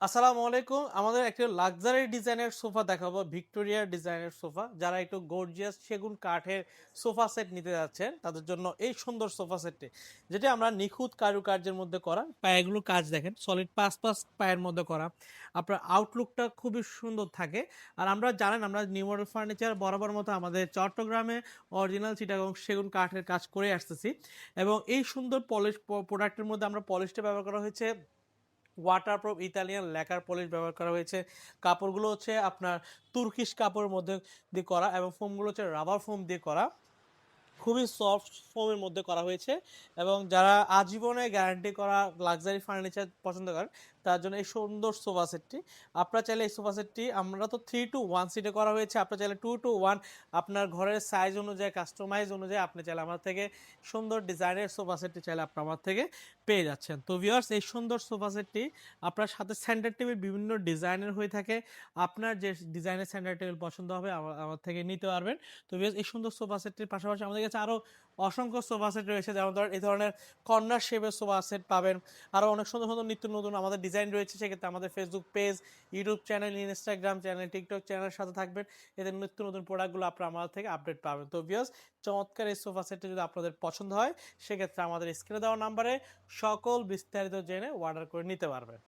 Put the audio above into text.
আসসালামু আলাইকুম। আমাদের একটা লাক্সারি ডিজাইনের সোফা দেখাবো, ভিক্টোরিয়া ডিজাইনের সোফা। যারা একটু গর্জিয়াস সেগুন কাঠের সোফা সেট নিতে যাচ্ছেন, তাদের জন্য এই সুন্দর সোফা সেটটি, যেটা আমরা নিখুঁত কারুকার্যের মধ্যে করা। পায়েগুলো কাজ দেখেন, সলিড ৫ পায়ের মধ্যে করা। আপনার আউটলুকটা খুবই সুন্দর থাকে। আর আমরা জানেন, আমরা নিউ মডেল ফার্নিচার বরাবর মতো আমাদের চট্টগ্রামে অরিজিনাল চিটাগং সেগুন কাঠের কাজ করে আসতেছি। এবং এই সুন্দর পলিশ প্রোডাক্টের মধ্যে আমরা পলিশটা ব্যবহার করা হয়েছে ওয়াটারপ্রুফ ইতালিয়ান ল্যাকার পলিশ ব্যবহার করা হয়েছে। কাপড়গুলো হচ্ছে আপনার তুর্কিশ কাপড়ের মধ্যে দিয়ে করা, এবং ফোমগুলো হচ্ছে রাবার ফোম দিয়ে করা। খুবই সফট ফোমের মধ্যে করা হয়েছে। এবং যারা আজীবনে গ্যারান্টি করা লাক্সারি ফার্নিচার পছন্দ করেন, তার জন্য এই সুন্দর সোফা সেটটি। আপনারা চাইলে এই সোফা সেটটি, আমরা তো 3 to 1 সিটে করা হয়েছে, আপনারা চাইলে 2 to 1 আপনার ঘরের সাইজ অনুযায়ী, কাস্টমাইজ অনুযায়ী আপনি চাইলে আমার থেকে সুন্দর ডিজাইনের সোফা সেটটি চাইলে আপনি আমার থেকে পেয়ে যাচ্ছেন। তো ভিউয়ার্স, এই সুন্দর সোফা সেটটি আপনার সাথে সেন্টার টেবিল বিভিন্ন ডিজাইনের হয়ে থাকে। আপনার যে ডিজাইনের সেন্টার টেবিল পছন্দ হবে আমার থেকে নিতে পারবেন। তো ভিউয়ার্স, এই সুন্দর সোফা সেটটির পাশাপাশি আমাদের কাছে আরও অসংখ্য সোফা সেট রয়েছে। যেমন ধরেন এই ধরনের কর্নার শেপের সোফা সেট পাবেন। আরও অনেক সুন্দর সুন্দর নিত্য নতুন আমাদের ডিজাইন রয়েছে। সেক্ষেত্রে আমাদের Facebook page, YouTube channel, Instagram channel, TikTok চ্যানেলের সাথে থাকবেন। এদের নিত্য নতুন প্রোডাক্টগুলো আপনারা আমাদের থেকে আপডেট পাবেন। তো ভিউয়ার্স, চমৎকার এই সোফা সেটটি যদি আপনাদের পছন্দ হয়, সেক্ষেত্রে আমাদের স্ক্রিনে দেওয়া নাম্বারে সকল বিস্তারিত জেনে অর্ডার করে নিতে পারবেন।